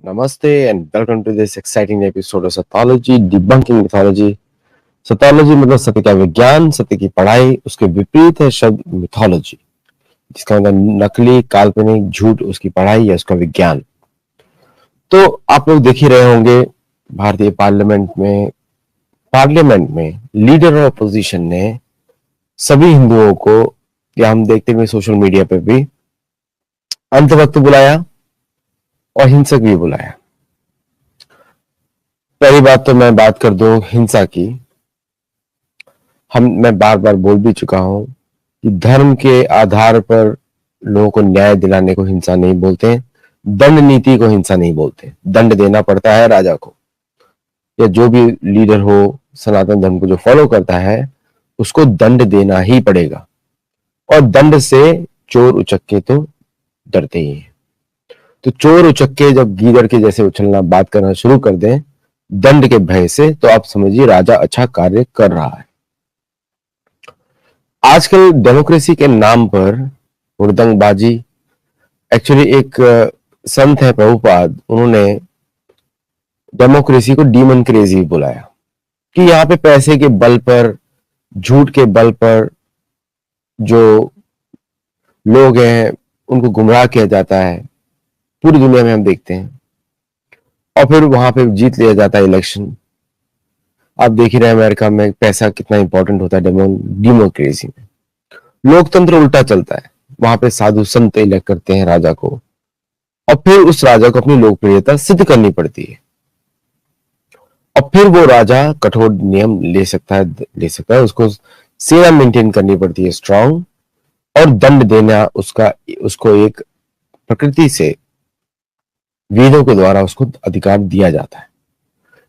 Namaste and welcome to this exciting episode of Sathology Debunking Mythology। सतोलॉजी मतलब सत्य का विज्ञान, सत्य की पढ़ाई। उसके विपरीत है शब्द मिथोलॉजी, जिसका मतलब नकली, काल्पनिक, झूठ, उसकी पढ़ाई या उसका विज्ञान। तो आप लोग देख ही रहे होंगे भारतीय पार्लियामेंट में लीडर ऑफ अपोजिशन ने सभी हिंदुओं को, या हम देखते हुए सोशल मीडिया पे भी, अंतभक्त बुलाया और हिंसक भी बुलाया। पहली बात तो मैं बात कर दूं हिंसा की। मैं बार बार बोल भी चुका हूं कि धर्म के आधार पर लोगों को न्याय दिलाने को हिंसा नहीं बोलते, दंड नीति को हिंसा नहीं बोलते। दंड देना पड़ता है राजा को, या जो भी लीडर हो सनातन धर्म को जो फॉलो करता है उसको दंड देना ही पड़ेगा। और दंड से चोर उचक्के तो डरते ही हैं। तो चोर उचक्के जब गीदड़ के जैसे उछलना बात करना शुरू कर दें दंड के भय से, तो आप समझिए राजा अच्छा कार्य कर रहा है। आजकल डेमोक्रेसी के नाम पर हुड़दंगबाजी, एक्चुअली एक संत है प्रभुपाद, उन्होंने डेमोक्रेसी को डीमन क्रेजी बुलाया कि यहाँ पे पैसे के बल पर, झूठ के बल पर जो लोग हैं उनको गुमराह किया जाता है। पूरी दुनिया में हम देखते हैं, और फिर वहां पे जीत लिया जाता है इलेक्शन। आप देख ही रहे हैं अमेरिका में पैसा कितना इंपॉर्टेंट होता है डेमोक्रेसी में। लोकतंत्र उल्टा चलता है, वहां पे साधु संत इलेक्ट करते हैं राजा को, और फिर उस राजा को अपनी लोकप्रियता सिद्ध करनी पड़ती है, और फिर वो राजा कठोर नियम ले सकता है। उसको सेना मेंटेन करनी पड़ती है स्ट्रांग, और दंड देना उसको एक प्रकृति से, वेदों के द्वारा उसको अधिकार दिया जाता है।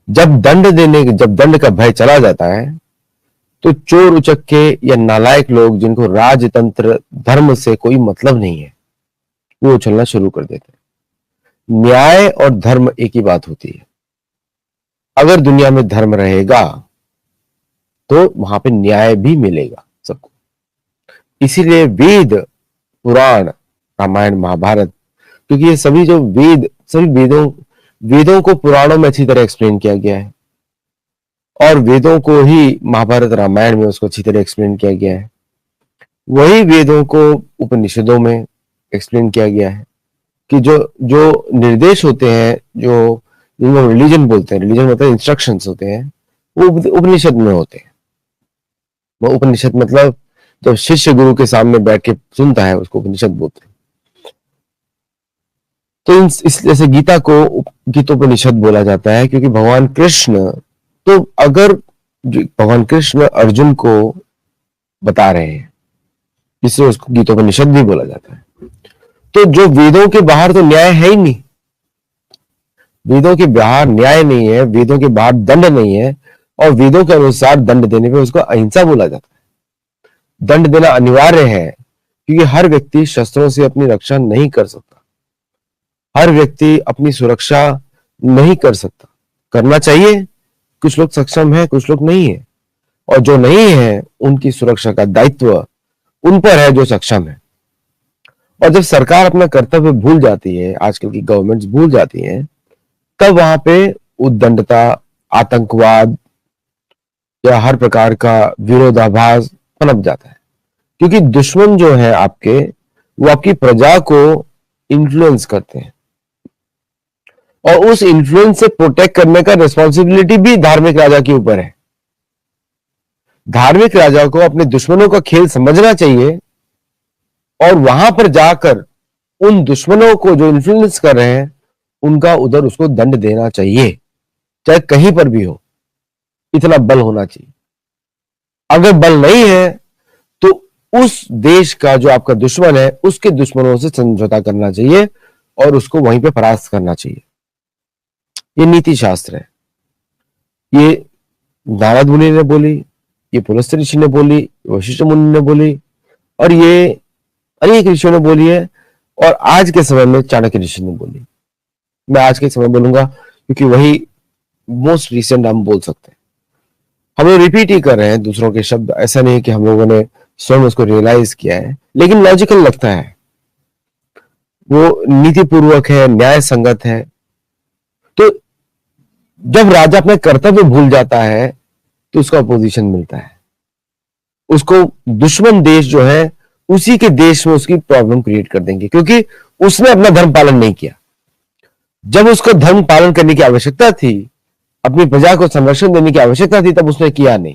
जब दंड का भय चला जाता है तो चोर उचक्के या नालायक लोग, जिनको राजतंत्र धर्म से कोई मतलब नहीं है, वो उछलना शुरू कर देते हैं। न्याय और धर्म एक ही बात होती है। अगर दुनिया में धर्म रहेगा तो वहां पे न्याय भी मिलेगा सबको। इसीलिए वेद, पुराण, रामायण, महाभारत, क्योंकि ये सभी वेदों को पुराणों में अच्छी तरह एक्सप्लेन किया गया है, और वेदों को ही महाभारत रामायण में उसको अच्छी तरह एक्सप्लेन किया गया है। वही वेदों को उपनिषदों में एक्सप्लेन किया गया है कि जो निर्देश होते हैं, जो जिनको रिलीजन बोलते हैं, रिलीजन मतलब इंस्ट्रक्शंस होते हैं, वो उपनिषद में होते हैं। वो उपनिषद मतलब जब शिष्य गुरु के सामने बैठ के सुनता है उसको उपनिषद बोलते हैं। तो इस जैसे गीता को गीतोपनिषद बोला जाता है, क्योंकि भगवान कृष्ण अर्जुन को बता रहे हैं, इसलिए उसको गीतोपनिषद भी बोला जाता है। तो जो वेदों के बाहर तो न्याय है ही नहीं, वेदों के बाहर न्याय नहीं है, वेदों के बाहर दंड नहीं है, और वेदों के अनुसार दंड देने पे उसको अहिंसा बोला जाता है। दंड देना अनिवार्य है, क्योंकि हर व्यक्ति शस्त्रों से अपनी रक्षा नहीं कर सकता, हर व्यक्ति अपनी सुरक्षा नहीं कर सकता। करना चाहिए, कुछ लोग सक्षम है, कुछ लोग नहीं है, और जो नहीं है उनकी सुरक्षा का दायित्व उन पर है जो सक्षम है। और जब सरकार अपना कर्तव्य भूल जाती है, आजकल की गवर्नमेंट्स भूल जाती हैं, तब वहां पे उद्दंडता, आतंकवाद या हर प्रकार का विरोधाभास पनप जाता है। क्योंकि दुश्मन जो है आपके, वो आपकी प्रजा को इन्फ्लुएंस करते हैं, और उस इन्फ्लुएंस से प्रोटेक्ट करने का रिस्पॉन्सिबिलिटी भी धार्मिक राजा के ऊपर है। धार्मिक राजा को अपने दुश्मनों का खेल समझना चाहिए, और वहां पर जाकर उन दुश्मनों को जो इन्फ्लुएंस कर रहे हैं उनका उधर उसको दंड देना चाहिए, चाहे कहीं पर भी हो। इतना बल होना चाहिए। अगर बल नहीं है तो उस देश का जो आपका दुश्मन है उसके दुश्मनों से समझौता करना चाहिए, और उसको वहीं पे परास्त करना चाहिए। ये नीति शास्त्र है। ये नारद मुनि ने बोली, ये पुलस्त्य ऋषि ने बोली, वशिष्ठ मुनि ने बोली, और ये अनेक ऋषियों ने बोली है, और आज के समय में चाणक्य ऋषि ने बोली। मैं आज के समय बोलूंगा क्योंकि वही मोस्ट रिसेंट हम बोल सकते हैं। हम लोग रिपीट ही कर रहे हैं दूसरों के शब्द, ऐसा नहीं कि हम लोगों ने स्वयं उसको रियलाइज किया है, लेकिन लॉजिकल लगता है, वो नीतिपूर्वक है, न्याय संगत है। तो जब राजा अपना कर्तव्य भूल जाता है तो उसका अपोजिशन मिलता है, उसको दुश्मन देश जो है उसी के देश में उसकी प्रॉब्लम क्रिएट कर देंगे, क्योंकि उसने अपना धर्म पालन नहीं किया। जब उसको धर्म पालन करने की आवश्यकता थी, अपनी प्रजा को संरक्षण देने की आवश्यकता थी, तब उसने किया नहीं,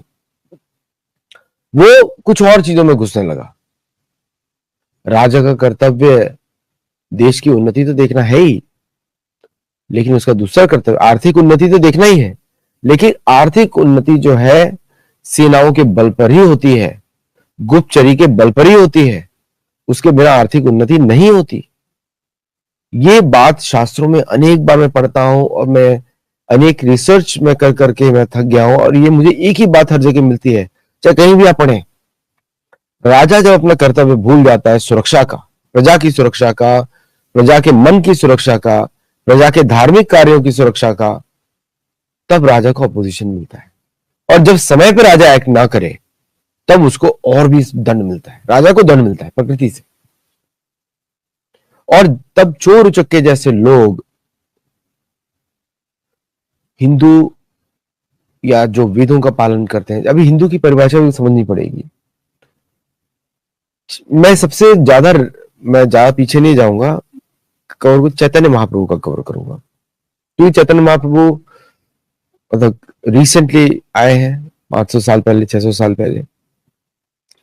वो कुछ और चीजों में घुसने लगा। राजा का कर्तव्य देश की उन्नति तो देखना है ही, लेकिन उसका दूसरा कर्तव्य आर्थिक उन्नति तो देखना ही है, लेकिन आर्थिक उन्नति जो है सेनाओं के बल पर ही होती है, गुप्तचरी के बल पर ही होती है, उसके बिना आर्थिक उन्नति नहीं होती। ये बात शास्त्रों में अनेक बार मैं पढ़ता हूं और मैं अनेक रिसर्च में कर करके मैं थक गया हूं, और ये मुझे एक ही बात हर जगह मिलती है, चाहे कहीं भी आप पढ़ें। राजा जब अपना कर्तव्य भूल जाता है सुरक्षा का, प्रजा की सुरक्षा का, प्रजा के मन की सुरक्षा का, प्रजा के धार्मिक कार्यों की सुरक्षा का, तब राजा को अपोजिशन मिलता है। और जब समय पर राजा एक्ट ना करे तब उसको और भी दंड मिलता है, राजा को दंड मिलता है प्रकृति से। और तब चोर उचक्के जैसे लोग हिंदू या जो वेदों का पालन करते हैं, अभी हिंदू की परिभाषा भी समझनी पड़ेगी। मैं ज्यादा पीछे नहीं जाऊंगा, कवर चैतन्य महाप्रभु का कवर करूंगा, क्योंकि चैतन्य महाप्रभु मतलब रिसेंटली आए हैं 500 साल पहले, 600 साल पहले,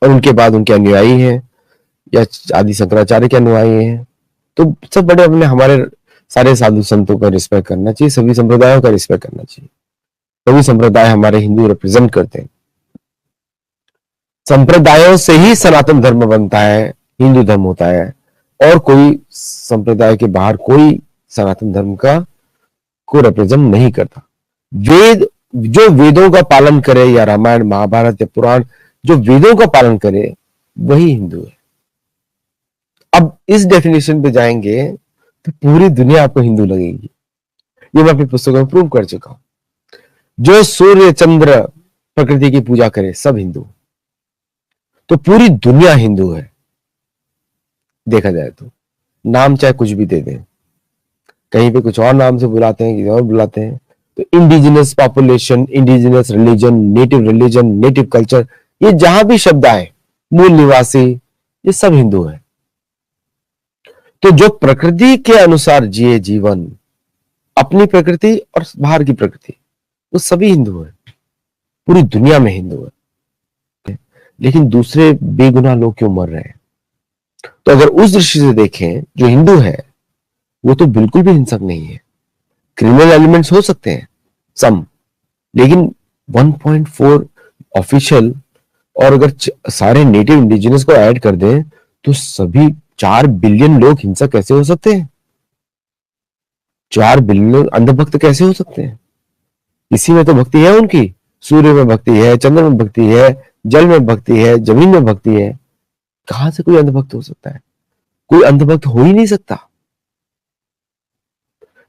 और उनके बाद उनके अनुयायी हैं या आदि शंकराचार्य के अनुयायी हैं। तो सब बड़े अपने हमारे सारे साधु संतों का रिस्पेक्ट करना चाहिए, सभी संप्रदायों का रिस्पेक्ट करना चाहिए। सभी संप्रदाय हमारे हिंदू रिप्रेजेंट करते हैं। संप्रदायों से ही सनातन धर्म बनता है, हिंदू धर्म होता है, और कोई संप्रदाय के बाहर कोई सनातन धर्म का को रिप्रेजेंट नहीं करता। जो वेदों का पालन करे, या रामायण महाभारत या पुराण जो वेदों का पालन करे, वही हिंदू है। अब इस डेफिनेशन पे जाएंगे तो पूरी दुनिया आपको हिंदू लगेगी। ये मैं अपनी पुस्तकों में प्रूव कर चुका हूं। जो सूर्य चंद्र प्रकृति की पूजा करे सब हिंदू, तो पूरी दुनिया हिंदू है। देखा जाए तो नाम चाहे कुछ भी दे दें, कहीं पे कुछ और नाम से बुलाते हैं, किसी और बुलाते हैं, तो indigenous population, indigenous religion, native culture, ये जहां भी शब्द आए, मूल निवासी, ये सब हिंदू है। तो जो प्रकृति के अनुसार जिए जीवन, अपनी प्रकृति और बाहर की प्रकृति, वो सभी हिंदू है, पूरी दुनिया में हिंदू है। लेकिन दूसरे बेगुनाह लोग क्यों मर रहे हैं? तो अगर उस दृष्टि से देखें, जो हिंदू है वो तो बिल्कुल भी हिंसक नहीं है। क्रिमिनल एलिमेंट्स हो सकते हैं सम, लेकिन 1.4 ऑफिशियल, और अगर सारे नेटिव इंडिजिनस को ऐड कर दें तो सभी 4 बिलियन लोग हिंसक कैसे हो सकते हैं? 4 बिलियन अंधभक्त कैसे हो सकते हैं? इसी में तो भक्ति है उनकी, सूर्य में भक्ति है, चंद्र में भक्ति है, जल में भक्ति है, जमीन में भक्ति है। कहां से कोई अंधभक्त हो सकता है? कोई अंधभक्त हो ही नहीं सकता।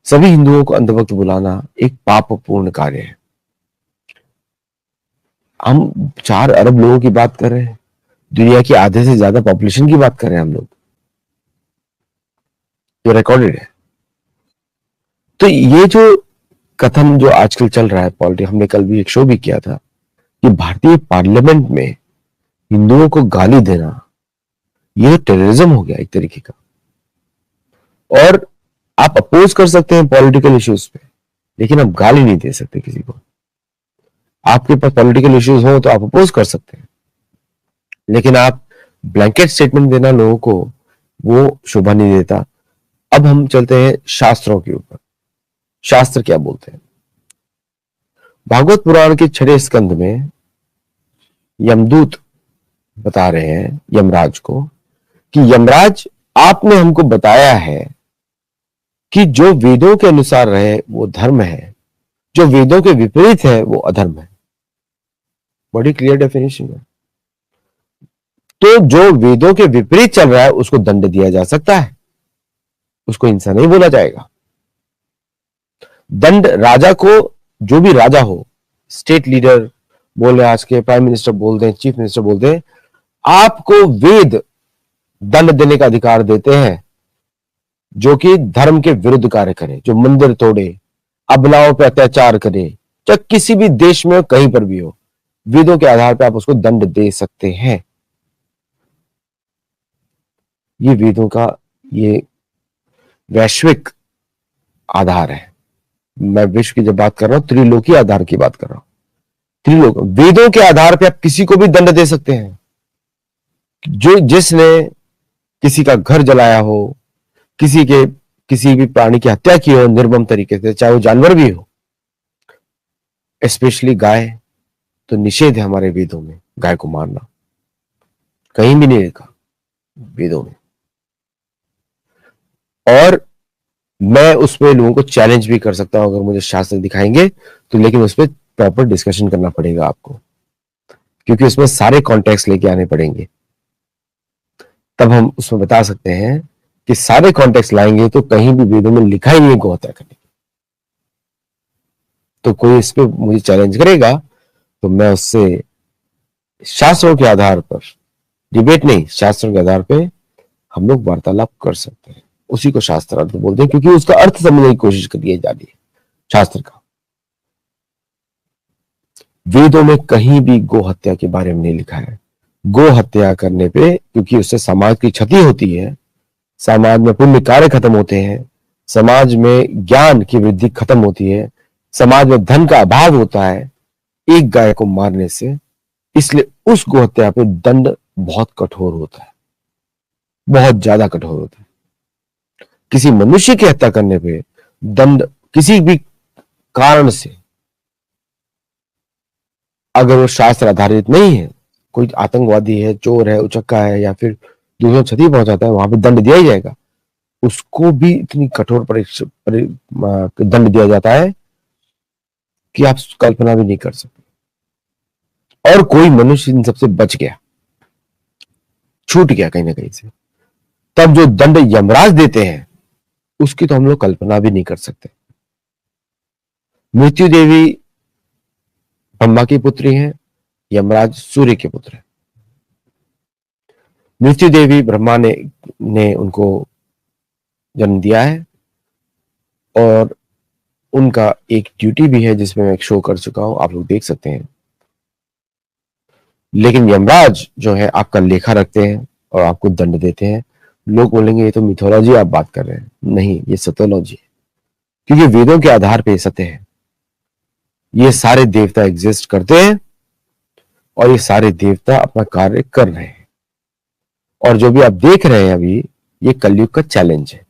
सभी हिंदुओं को अंधभक्त बुलाना एक पापपूर्ण कार्य है। हम 4 अरब लोगों की बात कर रहे हैं, दुनिया की आधे से ज्यादा पॉपुलेशन की बात कर रहे हैं हम लोग, ये रिकॉर्डेड है। तो ये जो कथन जो आजकल चल रहा है पॉलिटिक्स, हमने कल भी एक शो भी किया था कि भारतीय पार्लियामेंट में हिंदुओं को गाली देना, यह टेररिज्म हो गया एक तरीके का। और आप अपोज कर सकते हैं पॉलिटिकल इश्यूज पे, लेकिन आप गाली नहीं दे सकते किसी को। आपके पास पॉलिटिकल इश्यूज हो तो आप अपोज कर सकते हैं, लेकिन आप ब्लैंकेट स्टेटमेंट देना लोगों को, वो शोभा नहीं देता। अब हम चलते हैं शास्त्रों के ऊपर। शास्त्र क्या बोलते हैं? भागवत पुराण के 6वें स्कंद में यमदूत बता रहे हैं यमराज को कि यमराज, आपने हमको बताया है कि जो वेदों के अनुसार रहे वो धर्म है, जो वेदों के विपरीत है वो अधर्म है। बड़ी क्लियर डेफिनेशन है। तो जो वेदों के विपरीत चल रहा है उसको दंड दिया जा सकता है, उसको हिंसा नहीं बोला जाएगा। दंड राजा को, जो भी राजा हो, स्टेट लीडर बोले, आज के प्राइम मिनिस्टर बोल दें, चीफ मिनिस्टर बोल दें, आपको वेद दंड देने का अधिकार देते हैं जो कि धर्म के विरुद्ध कार्य करे, जो मंदिर तोड़े, अबलाओं पे अत्याचार करे, चाहे किसी भी देश में हो, कहीं पर भी हो, वेदों के आधार पर आप उसको दंड दे सकते हैं। ये वेदों का ये वैश्विक आधार है। मैं विश्व की जब बात कर रहा हूं, त्रिलोकी आधार की बात कर रहा हूं। त्रिलोक वेदों के आधार पर आप किसी को भी दंड दे सकते हैं। जो जिसने किसी का घर जलाया हो, किसी भी प्राणी की हत्या की हो निर्मम तरीके से, चाहे वो जानवर भी हो, स्पेशली गाय, तो निषेध है हमारे वेदों में गाय को मारना, कहीं भी नहीं लिखा वेदों में। और मैं उसमें लोगों को चैलेंज भी कर सकता हूं अगर मुझे शास्त्र दिखाएंगे तो, लेकिन उसमें प्रॉपर डिस्कशन करना पड़ेगा आपको, क्योंकि उसमें सारे कॉन्टेक्स्ट लेके आने पड़ेंगे। तब हम उसमें बता सकते हैं कि सारे कॉन्टेक्स्ट लाएंगे तो कहीं भी वेदों में लिखा ही नहीं गौ हत्या करने। तो कोई इस पे मुझे चैलेंज करेगा तो मैं उससे शास्त्रों के आधार पर, डिबेट नहीं, शास्त्रों के आधार पे हम लोग वार्तालाप कर सकते हैं। उसी को शास्त्रार्थ बोलते हैं, क्योंकि उसका अर्थ समझने की कोशिश करी जा रही है शास्त्र का। वेदों में कहीं भी गो हत्या के बारे में नहीं लिखा है। गो हत्या करने पे, क्योंकि उससे समाज की क्षति होती है, समाज में पुण्य कार्य खत्म होते हैं, समाज में ज्ञान की वृद्धि खत्म होती है, समाज में धन का अभाव होता है एक गाय को मारने से। इसलिए उस गो हत्या पे दंड बहुत कठोर होता है, बहुत ज्यादा कठोर होता है। किसी मनुष्य की हत्या करने पे दंड किसी भी कारण से, अगर वो शास्त्र आधारित नहीं है, कोई आतंकवादी है, चोर है, उचक्का है, या फिर दूसरों क्षति पहुंचाता है, वहां पे दंड दिया ही जाएगा। उसको भी इतनी कठोर दंड दिया जाता है कि आप कल्पना भी नहीं कर सकते। और कोई मनुष्य इन सबसे बच गया, छूट गया कहीं ना कहीं से, तब जो दंड यमराज देते हैं उसकी तो हम लोग कल्पना भी नहीं कर सकते। मृत्यु देवी ब्रह्मा की पुत्री है, यमराज सूर्य के पुत्र है। मृत्यु देवी ब्रह्मा ने उनको जन्म दिया है, और उनका एक ड्यूटी भी है जिसमें मैं एक शो कर चुका हूं, आप लोग देख सकते हैं। लेकिन यमराज जो है आपका लेखा रखते हैं और आपको दंड देते हैं। लोग बोलेंगे ये तो मिथोलॉजी आप बात कर रहे हैं। नहीं, ये सत्योलॉजी है, क्योंकि वेदों के आधार पे सत्य है। ये सारे देवता एग्जिस्ट करते हैं और ये सारे देवता अपना कार्य कर रहे हैं। और जो भी आप देख रहे हैं अभी, ये कलयुग का चैलेंज है,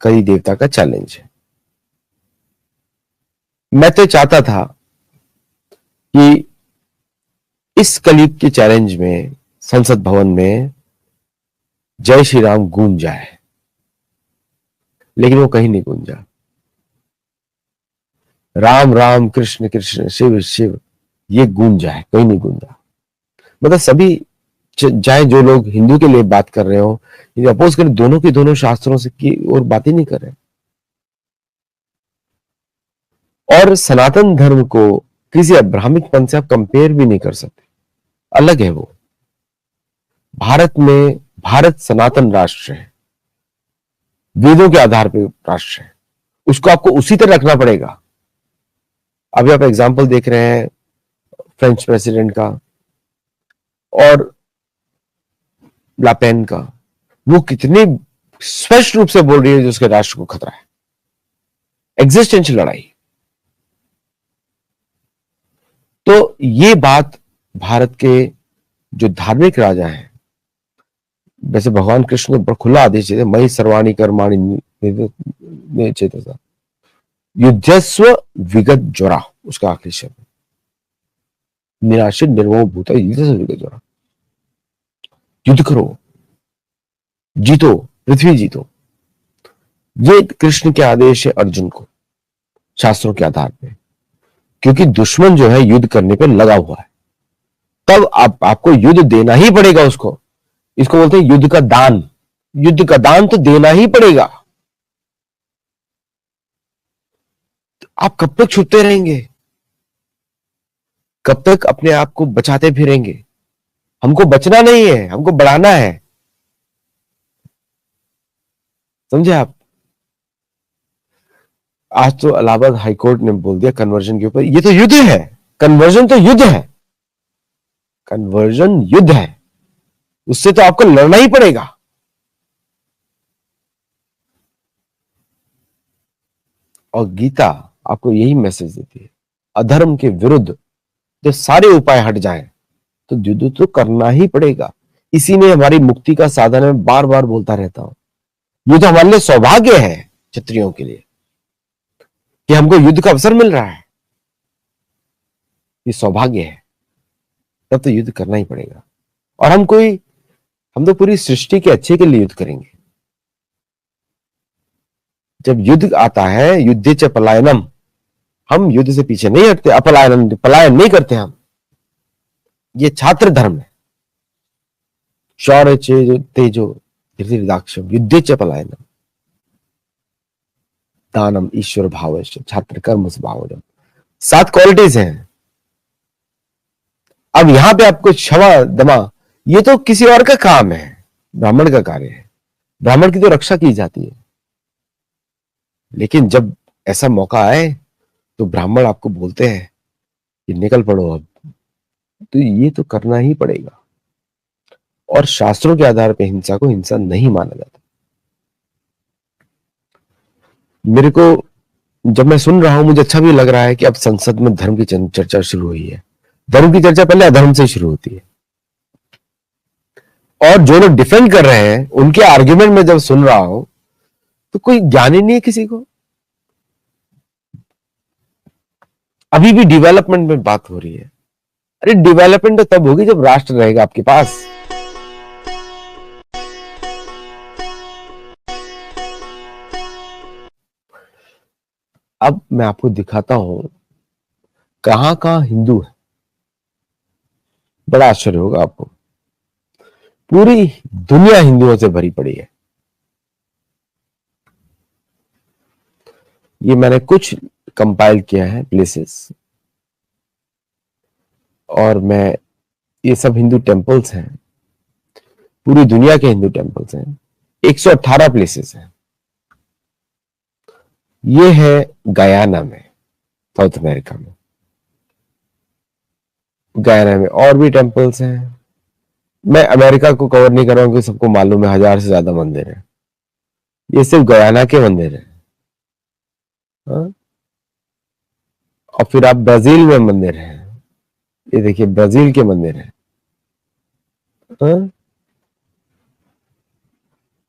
कली देवता का चैलेंज है। मैं तो चाहता था कि इस कलयुग के चैलेंज में संसद भवन में जय श्री राम गूंज जाए, लेकिन वो कहीं नहीं गूंजा। राम राम कृष्ण कृष्ण शिव शिव ये गूंजा है, कहीं नहीं गूंजा। मतलब सभी, चाहे जो लोग हिंदू के लिए बात कर रहे हो, अपोज करें, दोनों के दोनों शास्त्रों से की और बात ही नहीं कर रहे। और सनातन धर्म को किसी अब्राह्मिक पंथ से आप कंपेयर भी नहीं कर सकते, अलग है वो। भारत सनातन राष्ट्र है, वेदों के आधार पर राष्ट्र है, उसको आपको उसी तरह रखना पड़ेगा। अभी आप एग्जाम्पल देख रहे हैं फ्रेंच प्रेसिडेंट का और लापेन का, वो कितने स्पष्ट रूप से बोल रही है जो उसके राष्ट्र को खतरा है, एग्जिस्टेंशियल लड़ाई। तो ये बात भारत के जो धार्मिक राजा हैं, वैसे भगवान कृष्ण ने बड़ा खुला आदेश दिया, मई सर्वाणी कर्माणि चेतसा युद्धस्व विगत ज्वरा, उसका आखिरी शब्द निराशित निर्मोह भूता युद्धस्व विगत ज्वरा। युद्ध करो, जीतो, पृथ्वी जीतो। ये कृष्ण के आदेश है अर्जुन को शास्त्रों के आधार पे, क्योंकि दुश्मन जो है युद्ध करने पे लगा हुआ है, तब आपको युद्ध देना ही पड़ेगा उसको। इसको बोलते हैं युद्ध का दान। युद्ध का दान तो देना ही पड़ेगा। आप कब तक छुपते रहेंगे, कब तक अपने आप को बचाते फिरेंगे? हमको बचना नहीं है, हमको बढ़ाना है, समझे आप? आज तो इलाहाबाद हाईकोर्ट ने बोल दिया कन्वर्जन के ऊपर, ये तो युद्ध है, कन्वर्जन तो युद्ध है, कन्वर्जन युद्ध है, उससे तो आपको लड़ना ही पड़ेगा। और गीता आपको यही मैसेज देती है, अधर्म के विरुद्ध जब सारे उपाय हट जाएं तो युद्ध तो करना ही पड़ेगा। इसी में हमारी मुक्ति का साधन है, बार बार बोलता रहता हूं। ये तो हमारे लिए सौभाग्य है क्षत्रियों के लिए कि हमको युद्ध का अवसर मिल रहा है, ये सौभाग्य है। तब तो युद्ध करना ही पड़ेगा। और हम तो पूरी सृष्टि के अच्छे के लिए युद्ध करेंगे। जब युद्ध आता है, युद्धे च पलायनम, हम युद्ध से पीछे नहीं हटते, पलायन नहीं करते हम। ये छात्र धर्म है। शौर्य चेजो तेजो धीर्दाक्षम युद्धे च पलायनम दानम ईश्वर भाव छात्र कर्म स्वभाव। 7 क्वालिटीज हैं। अब यहां पे आपको क्षमा दमा, ये तो किसी और का काम है, ब्राह्मण का कार्य है, ब्राह्मण की तो रक्षा की जाती है। लेकिन जब ऐसा मौका आए तो ब्राह्मण आपको बोलते हैं कि निकल पड़ो अब, तो ये तो करना ही पड़ेगा। और शास्त्रों के आधार पर हिंसा को हिंसा नहीं माना जाता। मेरे को जब मैं सुन रहा हूं, मुझे अच्छा भी लग रहा है कि अब संसद में धर्म की चर्चा शुरू हुई है। धर्म की चर्चा पहले अधर्म से शुरू होती है। और जो लोग डिफेंड कर रहे हैं उनके आर्ग्यूमेंट में जब सुन रहा हूं तो कोई ज्ञान ही नहीं है किसी को। अभी भी डेवलपमेंट में बात हो रही है। अरे डेवलपमेंट तो तब होगी जब राष्ट्र रहेगा आपके पास। अब मैं आपको दिखाता हूं कहां कहां हिंदू है। बड़ा आश्चर्य होगा आपको। पूरी दुनिया हिंदुओं से भरी पड़ी है। ये मैंने कुछ कंपाइल किया है प्लेसेस, और ये सब हिंदू टेंपल्स हैं, पूरी दुनिया के हिंदू टेंपल्स हैं। 118 प्लेसेस हैं। ये है गयाना में, साउथ अमेरिका में। गयाना में और भी टेंपल्स हैं। मैं अमेरिका को कवर नहीं कर रहा हूं क्योंकि सबको मालूम है 1000 से ज्यादा मंदिर है। ये सिर्फ गयाना के मंदिर है। और फिर आप ब्राजील में मंदिर है, ये देखिए ब्राजील के मंदिर है।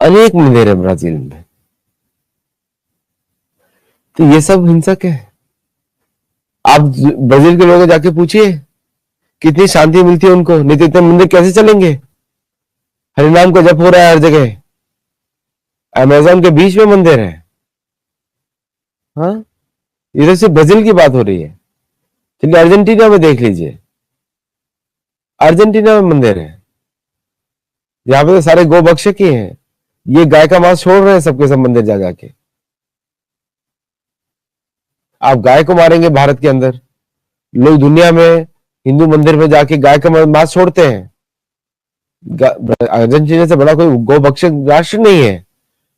अनेक मंदिर है ब्राजील में। तो ये सब हिंसक है। आप ब्राजील के लोगों जाके पूछिए कितनी शांति मिलती है उनको, नहीं तो इतने मंदिर कैसे चलेंगे। हरिनाम का जप हो रहा है हर जगह, अमेज़न के बीच में मंदिर है। हाँ, इधर से ब्राजील की बात हो रही है। चलिए अर्जेंटीना में देख लीजिए, अर्जेंटीना में मंदिर है। यहाँ पे तो सारे गो भक्षक ही हैं। ये गाय का मांस छोड़ रहे हैं सबके सब मंदिर जा जाके। आप गाय को मारेंगे भारत के अंदर, लोग दुनिया में हिंदू मंदिर में जाके गाय का मांस छोड़ते हैं। अर्जेंटीना से बड़ा कोई गो भक्षक राष्ट्र नहीं है,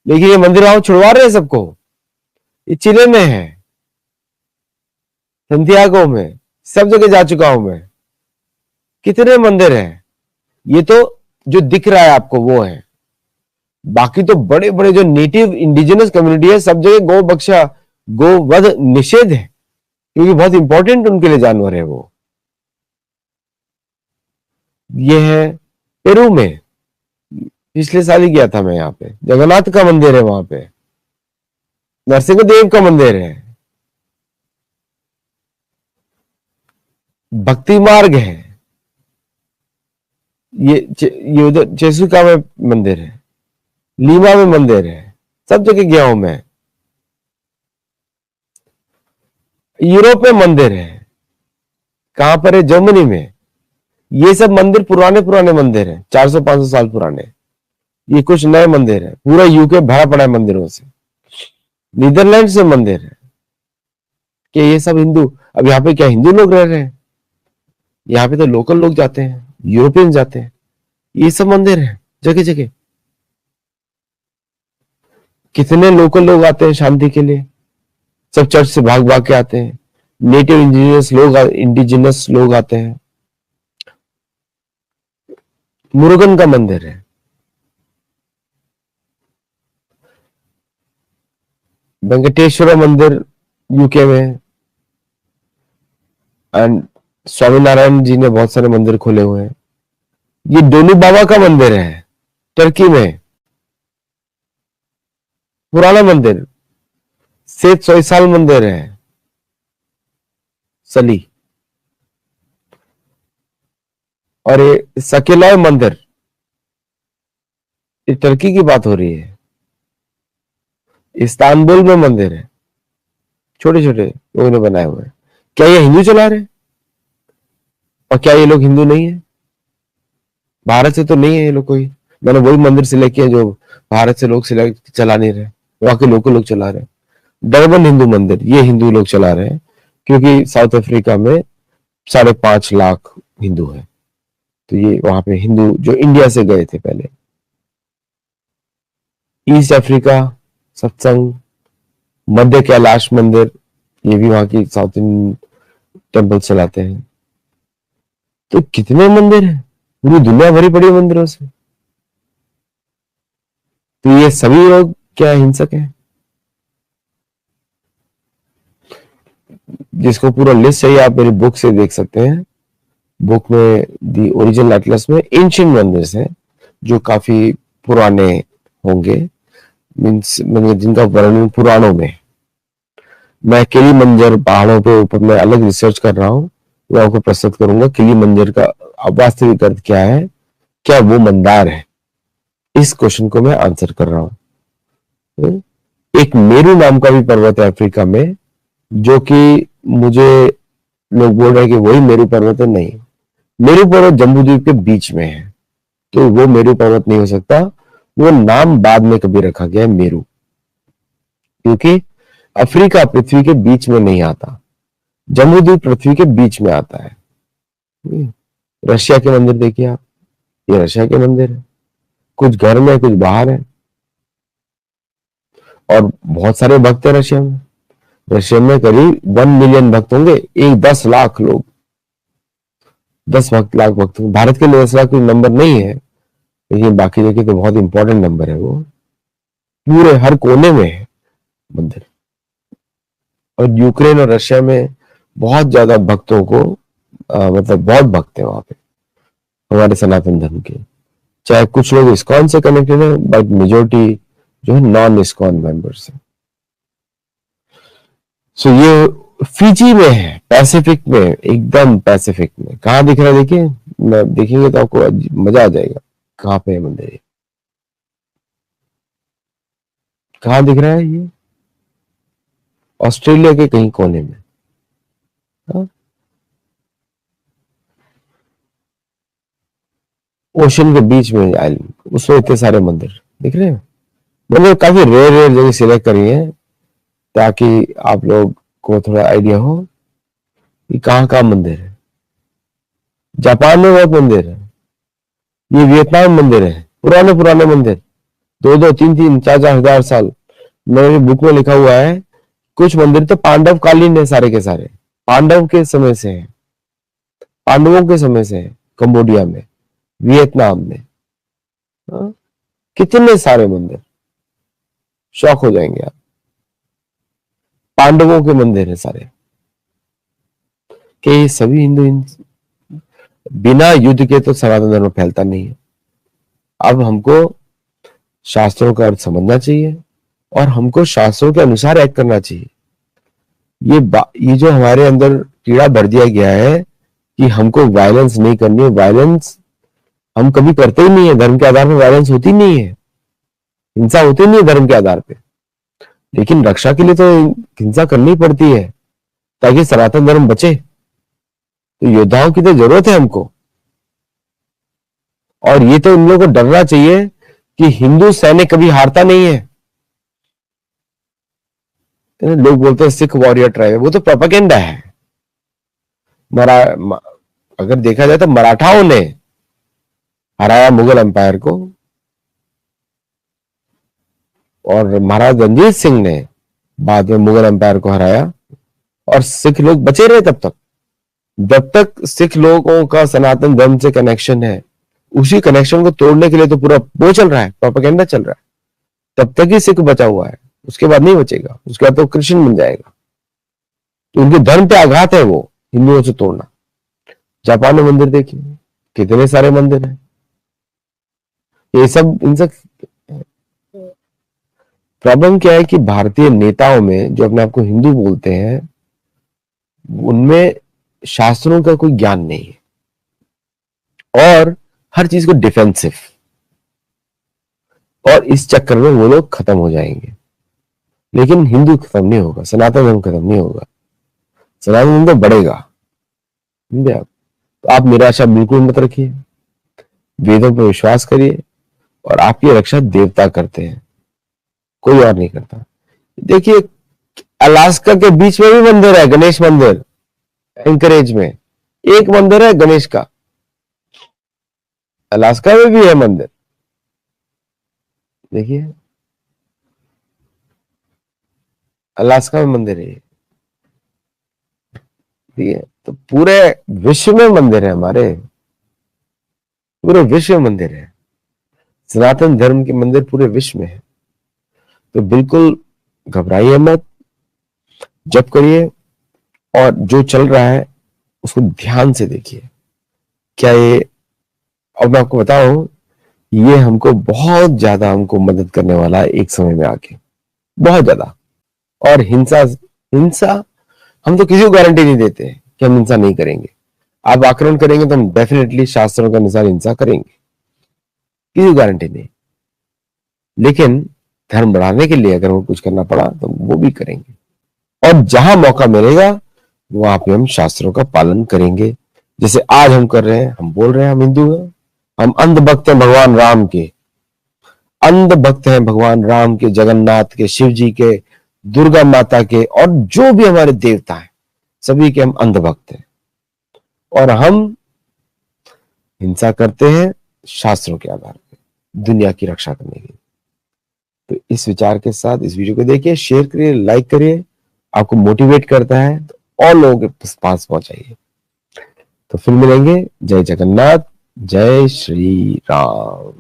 लेकिन ये मंदिर वहां छुड़वा रहे हैं सबको। ये चिले में है, संतियागो में, सब जगह जा चुका हूं मैं। कितने मंदिर हैं। ये तो जो दिख रहा है आपको वो है। बाकी तो बड़े बड़े जो नेटिव इंडिजिनस कम्युनिटी है, सब जगह गो बख्शा गोवध निषेध है, क्योंकि बहुत इंपॉर्टेंट उनके लिए जानवर है वो। ये है पेरू में, पिछले साल ही गया था मैं। यहाँ पे जगन्नाथ का मंदिर है, वहां पे नरसिंह देव का मंदिर है, भक्ति मार्ग है। ये उधर चेसुका में मंदिर है, लीमा में मंदिर है, सब जगह गया हूं मैं। यूरोप में मंदिर है, कहां पर है, जर्मनी में। ये सब मंदिर पुराने पुराने मंदिर हैं, 400-500 साल पुराने। ये कुछ नए मंदिर है। पूरा यूके भरा पड़ा है मंदिरों से। नीदरलैंड से मंदिर है कि ये सब हिंदू। अब यहाँ पे क्या हिंदू लोग रह रहे हैं? यहाँ पे तो लोकल लोग जाते हैं, यूरोपियन जाते हैं। ये सब मंदिर है जगह जगह। कितने लोकल लोग आते हैं शांति के लिए। सब चर्च से भाग भाग के आते हैं। नेटिव इंडिजिनस लोग आते हैं। मुरुगन का मंदिर है। वेंकटेश्वर मंदिर यूके में है। एंड स्वामीनारायण जी ने बहुत सारे मंदिर खोले हुए हैं। ये डोलू बाबा का मंदिर है टर्की में, पुराना मंदिर, सेठ सोईसाल मंदिर है सली। और ये सकेलॉय मंदिर, ये टर्की की बात हो रही है। इस्तांबुल में मंदिर है, छोटे छोटे लोगों ने बनाए हुए हैं। क्या ये हिंदू चला रहे हैं? और क्या ये लोग हिंदू नहीं है? भारत से तो नहीं है ये लोग कोई। मैंने वही मंदिर सिलेक्ट किया जो भारत से लोग सिलेक्ट चला नहीं रहे, वहां के लोग चला रहे हैं। डरबन हिंदू मंदिर, ये हिंदू लोग चला रहे हैं, क्योंकि साउथ अफ्रीका में 5.5 लाख हिंदू है। तो ये वहां पे हिंदू जो इंडिया से गए थे पहले। ईस्ट अफ्रीका सत्संग, मध्य कैलाश मंदिर, ये भी वहां की साउथ इंडियन टेम्पल चलाते हैं। तो कितने मंदिर हैं, पूरी दुनिया भरी पड़ी है मंदिरों से। तो ये सभी लोग क्या हिंसक हैं? जिसको पूरा लिस्ट चाहिए आप मेरी बुक से देख सकते हैं। बुक में दी ओरिजिनल एटलस में एंशिएंट मंदिर हैं जो काफी पुराने होंगे, मीन्स जिनका वर्णन पुराणों में। मैं किली मंजर पहाड़ों पे ऊपर में अलग रिसर्च कर रहा हूँ, मैं आपको प्रस्तुत करूंगा किली मंजर का वास्तविक अर्थ क्या है, क्या वो मंदार है। इस क्वेश्चन को मैं आंसर कर रहा हूं। एक मेरू नाम का भी पर्वत है अफ्रीका में, जो कि मुझे लोग बोल रहे हैं कि वही मेरू पर्वत है। नहीं, मेरू पर्वत जम्बू द्वीप के बीच में है, तो वो मेरू पर्वत नहीं हो सकता। वो नाम बाद में कभी रखा गया है मेरू, क्योंकि अफ्रीका पृथ्वी के बीच में नहीं आता, जम्बू द्वीप पृथ्वी के बीच में आता है। रशिया के मंदिर देखिए आप, ये रशिया के मंदिर है, कुछ घर में कुछ बाहर है। और बहुत सारे भक्त है रशिया में। रशिया में करीब 1 मिलियन भक्त होंगे, 10 लाख लोग, 10 लाख भक्त होंगे। भारत के लिए 10 लाख कोई नंबर नहीं है, लेकिन बाकी जगह तो बहुत इंपॉर्टेंट नंबर है। वो पूरे हर कोने में है मंदिर। और यूक्रेन और रशिया में बहुत ज्यादा भक्तों को मतलब बहुत भक्त है वहां पे हमारे सनातन धर्म के। चाहे कुछ लोग इस्कॉन से कनेक्टेड है, बट मेजोरिटी जो है नॉन इस्कॉन मेंबर्स है। सो ये फिजी में है, पैसिफिक में, एकदम पैसिफिक में। कहाँ दिख रहा है देखिए, मैं देखेंगे तो आपको मजा आ जाएगा। कहाँ पे है मंदिर, कहाँ दिख रहा है ये? ऑस्ट्रेलिया के कहीं कोने में। हाँ? ओशन के बीच में आइलैंड, उसमें इतने सारे मंदिर दिख रहे हैं। मैंने काफी रेयर रेयर जगह सिलेक्ट करी है ताकि आप लोग को थोड़ा आइडिया हो कि कहाँ कहाँ मंदिर है। जापान में बहुत मंदिर है। ये वियतनाम मंदिर है, पुराने पुराने मंदिर, 2-2, 3-3, 4-4 हजार साल। मेरी बुक में लिखा हुआ है कुछ मंदिर तो पांडव कालीन है, सारे के सारे पांडव के समय से हैं, पांडवों के समय से है। कंबोडिया में, वियतनाम में, हाँ? कितने सारे मंदिर, शौक हो जाएंगे आप। पांडवों के मंदिर है सारे। कि ये सभी बिना युद्ध के तो सनातन धर्म फैलता नहीं है। अब हमको शास्त्रों का अर्थ समझना चाहिए और हमको शास्त्रों के अनुसार एक्ट करना चाहिए। ये जो हमारे अंदर कीड़ा भर दिया गया है कि हमको वायलेंस नहीं करनी है, वायलेंस हम कभी करते ही नहीं है। धर्म के आधार पर वायलेंस होती नहीं है, हिंसा होती नहीं है धर्म के आधार पे। लेकिन रक्षा के लिए तो हिंसा करनी पड़ती है ताकि सनातन धर्म बचे। तो योद्धाओं की तो जरूरत है हमको। और ये तो इन लोगों को डरना चाहिए कि हिंदू सैनिक कभी हारता नहीं है। लोग बोलते हैं सिख वॉरियर ट्राइब है, वो तो प्रोपेगेंडा है। अगर देखा जाए तो मराठाओं ने हराया मुगल एम्पायर को, और महाराज रणजीत सिंह ने बाद में मुगल एम्पायर को हराया, और सिख लोग बचे रहे तब तक, जब तक सिख लोगों का सनातन धर्म से कनेक्शन है। उसी कनेक्शन को तोड़ने के लिए तो पूरा वो चल रहा है, प्रोपेगेंडा चल रहा है, तब तक ही सिख बचा हुआ है, उसके बाद नहीं बचेगा, उसके बाद तो क्रिश्चियन बन जाएगा। तो उनके धर्म पे आघात है वो हिंदुओं से तोड़ना। जापान में मंदिर देखिए, कितने सारे मंदिर हैं। ये सब इन सब प्रॉब्लम क्या है कि भारतीय नेताओं में जो अपने आप को हिंदू बोलते हैं, उनमें शास्त्रों का कोई ज्ञान नहीं है, और हर चीज को डिफेंसिव, और इस चक्कर में वो लोग खत्म हो जाएंगे। लेकिन हिंदू खत्म नहीं होगा, सनातन धर्म खत्म नहीं होगा, सनातन धर्म तो बढ़ेगा। समझे आप? तो आप निराशा बिल्कुल मत रखिए, वेदों पर विश्वास करिए, और आपकी रक्षा देवता करते हैं, कोई और नहीं करता। देखिए, अलास्का के बीच में भी मंदिर है, गणेश मंदिर, एंकरेज में एक मंदिर है गणेश का। अलास्का में भी है मंदिर, देखिए अलास्का में मंदिर है, ठीक है। तो पूरे विश्व में मंदिर है हमारे, पूरे विश्व में मंदिर है, सनातन धर्म के मंदिर पूरे विश्व में है। तो बिल्कुल घबराइए मत, जप करिए, और जो चल रहा है उसको ध्यान से देखिए। क्या ये, और मैं आपको बताऊं, ये हमको बहुत ज्यादा हमको मदद करने वाला है एक समय में आके, बहुत ज्यादा। और हिंसा, हिंसा हम तो किसी को गारंटी नहीं देते कि हम हिंसा नहीं करेंगे। आप आक्रमण करेंगे तो हम डेफिनेटली शास्त्रों के अनुसार हिंसा करेंगे, किसी को गारंटी नहीं। लेकिन धर्म बढ़ाने के लिए अगर वो कुछ करना पड़ा तो वो भी करेंगे, और जहां मौका मिलेगा वहां पे हम शास्त्रों का पालन करेंगे, जैसे आज हम कर रहे हैं। हम बोल रहे हैं हम हिंदू हैं, हम अंध भक्त हैं भगवान राम के, अंध भक्त हैं भगवान राम के, जगन्नाथ के, शिव जी के, दुर्गा माता के, और जो भी हमारे देवता हैं सभी के हम अंध भक्त हैं। और हम हिंसा करते हैं शास्त्रों के आधार पर, दुनिया की रक्षा करने के लिए। तो इस विचार के साथ इस वीडियो को देखिए, शेयर करिए, लाइक करिए, आपको मोटिवेट करता है तो और लोगों के पास पहुंचाइए। तो फिर मिलेंगे। जय जगन्नाथ, जय श्री राम।